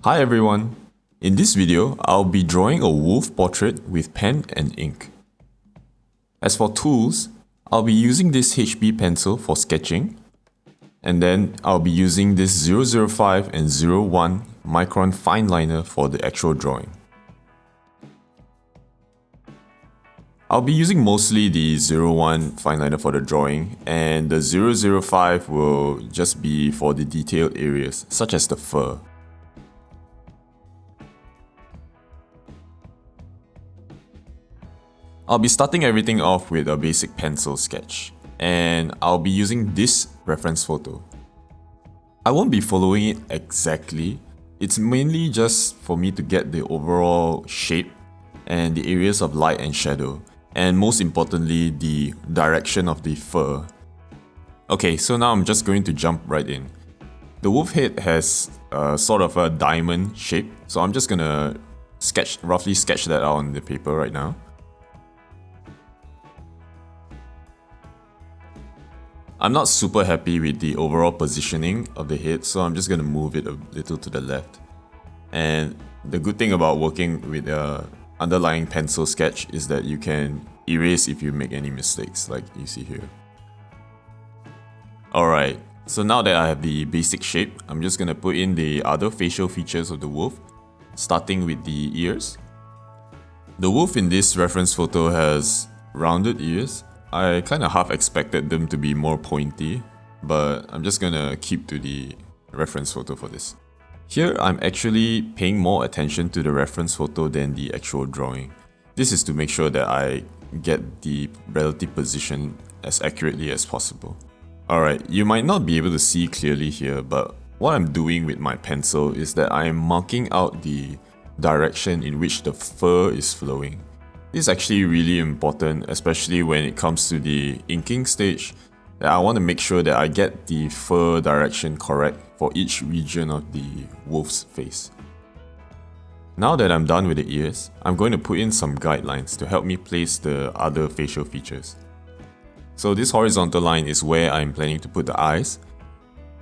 Hi everyone! In this video, I'll be drawing a wolf portrait with pen and ink. As for tools, I'll be using this HB pencil for sketching, and then I'll be using this 005 and 01 Micron Fineliner for the actual drawing. I'll be using mostly the 01 fineliner for the drawing, and the 005 will just be for the detailed areas, such as the fur. I'll be starting everything off with a basic pencil sketch, and I'll be using this reference photo. I won't be following it exactly, it's mainly just for me to get the overall shape and the areas of light and shadow, and most importantly, the direction of the fur. Okay, so now I'm just going to jump right in. The wolf head has sort of a diamond shape, so I'm just gonna roughly sketch that out on the paper right now. I'm not super happy with the overall positioning of the head, so I'm just gonna move it a little to the left. And the good thing about working with a underlying pencil sketch is that you can erase if you make any mistakes, like you see here. Alright, so now that I have the basic shape, I'm just gonna put in the other facial features of the wolf, starting with the ears. The wolf in this reference photo has rounded ears. I kinda half expected them to be more pointy, but I'm just gonna keep to the reference photo for this. Here, I'm actually paying more attention to the reference photo than the actual drawing. This is to make sure that I get the relative position as accurately as possible. Alright, you might not be able to see clearly here, but what I'm doing with my pencil is that I am marking out the direction in which the fur is flowing. This is actually really important, especially when it comes to the inking stage. I want to make sure that I get the fur direction correct for each region of the wolf's face. Now that I'm done with the ears, I'm going to put in some guidelines to help me place the other facial features. So this horizontal line is where I'm planning to put the eyes.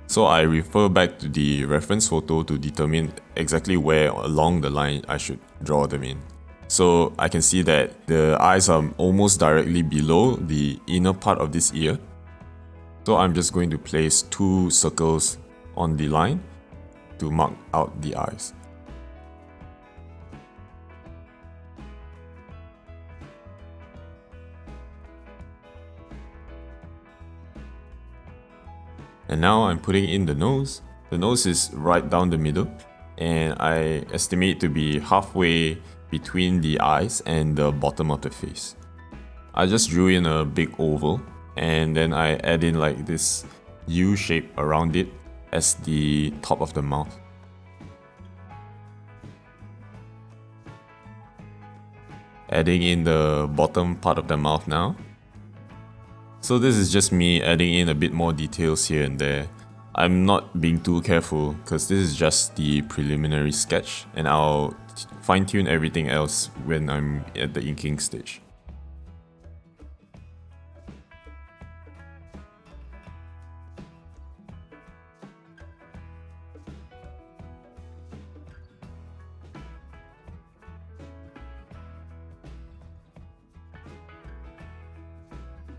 So I refer back to the reference photo to determine exactly where along the line I should draw them in. So I can see that the eyes are almost directly below the inner part of this ear. So I'm just going to place 2 circles on the line to mark out the eyes. And now I'm putting in the nose. The nose is right down the middle, and I estimate to be halfway between the eyes and the bottom of the face. I just drew in a big oval, and then I add in like this U shape around it as the top of the mouth. Adding in the bottom part of the mouth now. So this is just me adding in a bit more details here and there. I'm not being too careful because this is just the preliminary sketch, and I'll fine-tune everything else when I'm at the inking stage.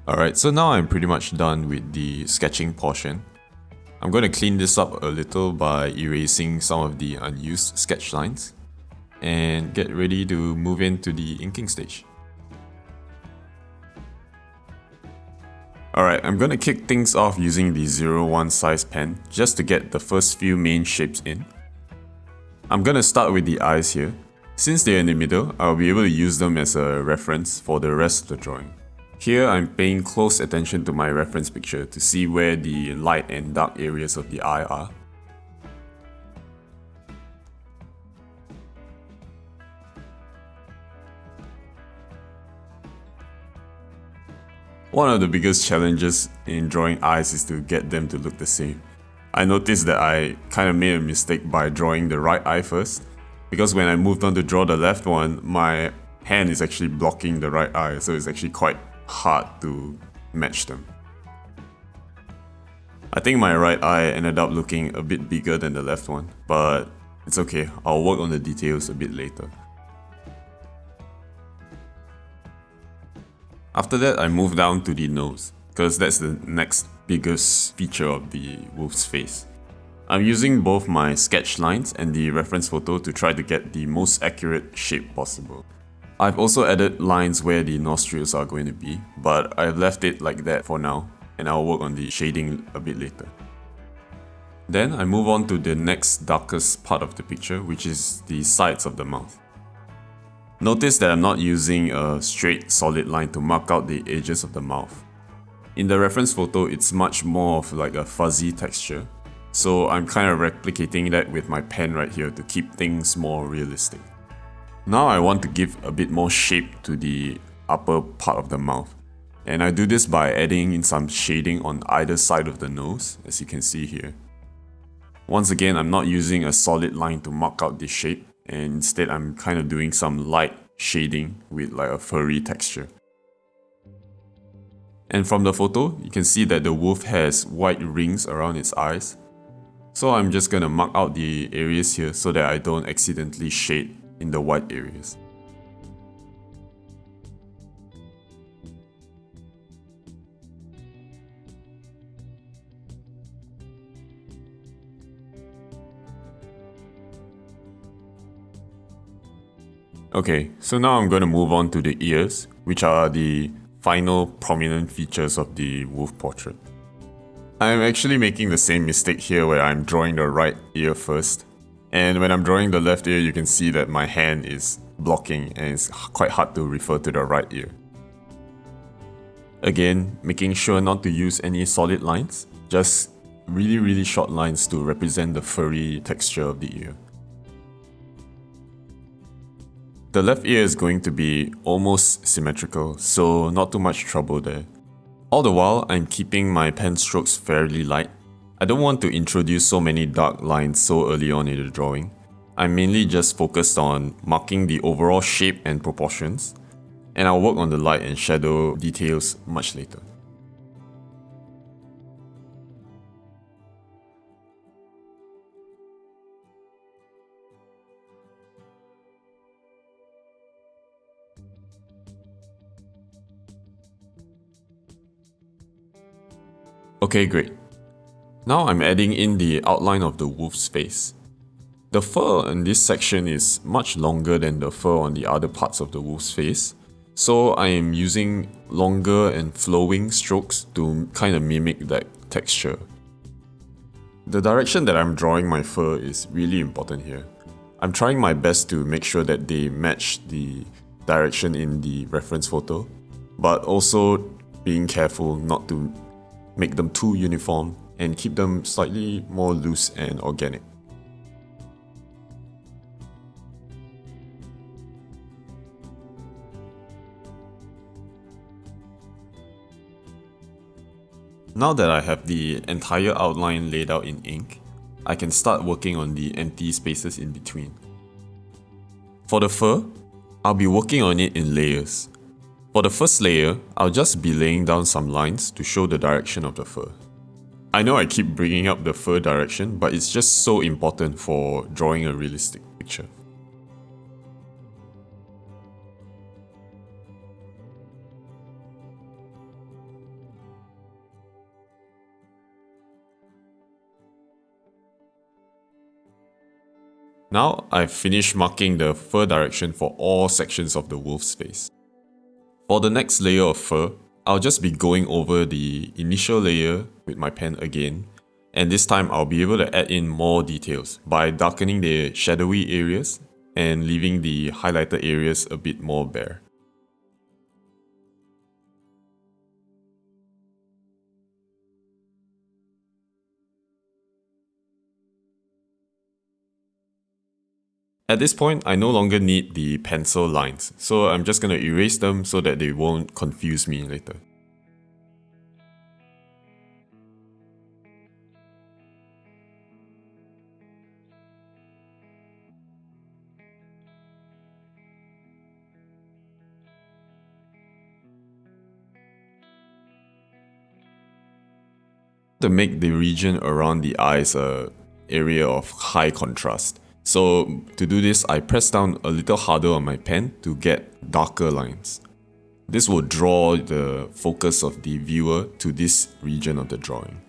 Alright, so now I'm pretty much done with the sketching portion. I'm going to clean this up a little by erasing some of the unused sketch lines and get ready to move into the inking stage. Alright, I'm going to kick things off using the 01 size pen just to get the first few main shapes in. I'm going to start with the eyes here. Since they're in the middle, I'll be able to use them as a reference for the rest of the drawing. Here, I'm paying close attention to my reference picture to see where the light and dark areas of the eye are. One of the biggest challenges in drawing eyes is to get them to look the same. I noticed that I kind of made a mistake by drawing the right eye first, because when I moved on to draw the left one, my hand is actually blocking the right eye, so it's actually quite hard to match them. I think my right eye ended up looking a bit bigger than the left one, but It's okay, I'll work on the details a bit later. After that, I move down to the nose, because that's the next biggest feature of the wolf's face. I'm using both my sketch lines and the reference photo to try to get the most accurate shape possible. I've also added lines where the nostrils are going to be, but I've left it like that for now, and I'll work on the shading a bit later. Then I move on to the next darkest part of the picture, which is the sides of the mouth. Notice that I'm not using a straight solid line to mark out the edges of the mouth. In the reference photo, it's much more of like a fuzzy texture, so I'm kind of replicating that with my pen right here to keep things more realistic. Now I want to give a bit more shape to the upper part of the mouth, and I do this by adding in some shading on either side of the nose, as you can see here. Once again, I'm not using a solid line to mark out the shape, and instead I'm kind of doing some light shading with like a furry texture. And from the photo, you can see that the wolf has white rings around its eyes. So I'm just gonna mark out the areas here so that I don't accidentally shade in the white areas. Okay, so now I'm going to move on to the ears, which are the final prominent features of the wolf portrait. I'm actually making the same mistake here where I'm drawing the right ear first. And when I'm drawing the left ear, you can see that my hand is blocking and it's quite hard to refer to the right ear. Again, making sure not to use any solid lines, just really short lines to represent the furry texture of the ear. The left ear is going to be almost symmetrical, so not too much trouble there. All the while, I'm keeping my pen strokes fairly light. I don't want to introduce so many dark lines so early on in the drawing. I'm mainly just focused on marking the overall shape and proportions, and I'll work on the light and shadow details much later. Okay, great. Now I'm adding in the outline of the wolf's face. The fur in this section is much longer than the fur on the other parts of the wolf's face, so I am using longer and flowing strokes to kind of mimic that texture. The direction that I'm drawing my fur is really important here. I'm trying my best to make sure that they match the direction in the reference photo, but also being careful not to make them too uniform and keep them slightly more loose and organic. Now that I have the entire outline laid out in ink, I can start working on the empty spaces in between. For the fur, I'll be working on it in layers. For the first layer, I'll just be laying down some lines to show the direction of the fur. I know I keep bringing up the fur direction, but it's just so important for drawing a realistic picture. Now I've finished marking the fur direction for all sections of the wolf's face. For the next layer of fur, I'll just be going over the initial layer with my pen again, and this time I'll be able to add in more details by darkening the shadowy areas and leaving the highlighted areas a bit more bare. At this point, I no longer need the pencil lines, so I'm just going to erase them so that they won't confuse me later. To make the region around the eyes an area of high contrast, So to do this, I press down a little harder on my pen to get darker lines. This will draw the focus of the viewer to this region of the drawing.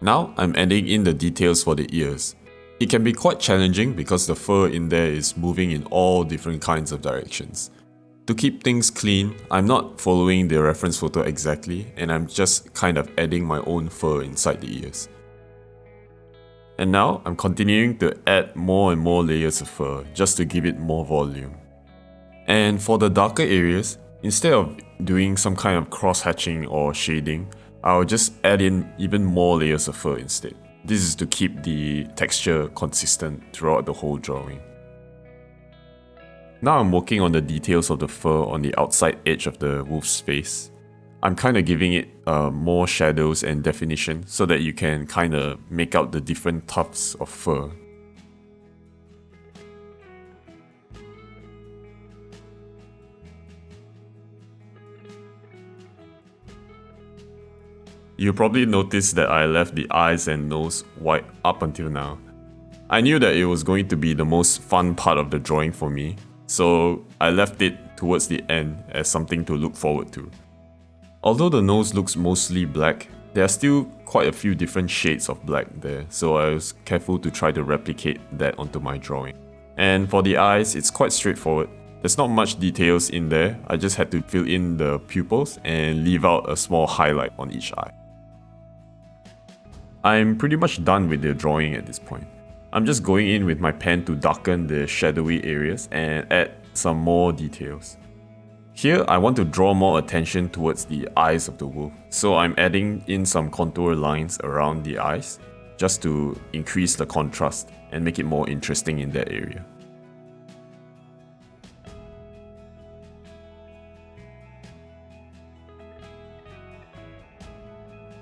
Now I'm adding in the details for the ears. It can be quite challenging because the fur in there is moving in all different kinds of directions. To keep things clean, I'm not following the reference photo exactly, and I'm just kind of adding my own fur inside the ears. And now I'm continuing to add more and more layers of fur just to give it more volume. And for the darker areas, instead of doing some kind of cross-hatching or shading, I'll just add in even more layers of fur instead. This is to keep the texture consistent throughout the whole drawing. Now I'm working on the details of the fur on the outside edge of the wolf's face. I'm kind of giving it more shadows and definition so that you can kind of make out the different tufts of fur. You probably noticed that I left the eyes and nose white up until now. I knew that it was going to be the most fun part of the drawing for me, so I left it towards the end as something to look forward to. Although the nose looks mostly black, there are still quite a few different shades of black there, so I was careful to try to replicate that onto my drawing. And for the eyes, it's quite straightforward. There's not much details in there, I just had to fill in the pupils and leave out a small highlight on each eye. I'm pretty much done with the drawing at this point. I'm just going in with my pen to darken the shadowy areas and add some more details. Here, I want to draw more attention towards the eyes of the wolf, so I'm adding in some contour lines around the eyes, just to increase the contrast and make it more interesting in that area.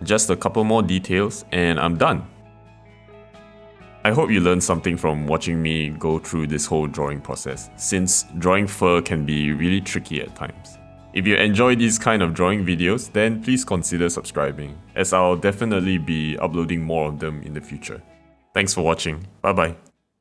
Just a couple more details and I'm done. I hope you learned something from watching me go through this whole drawing process, since drawing fur can be really tricky at times. If you enjoy these kind of drawing videos, then please consider subscribing, as I'll definitely be uploading more of them in the future. Thanks for watching, bye bye.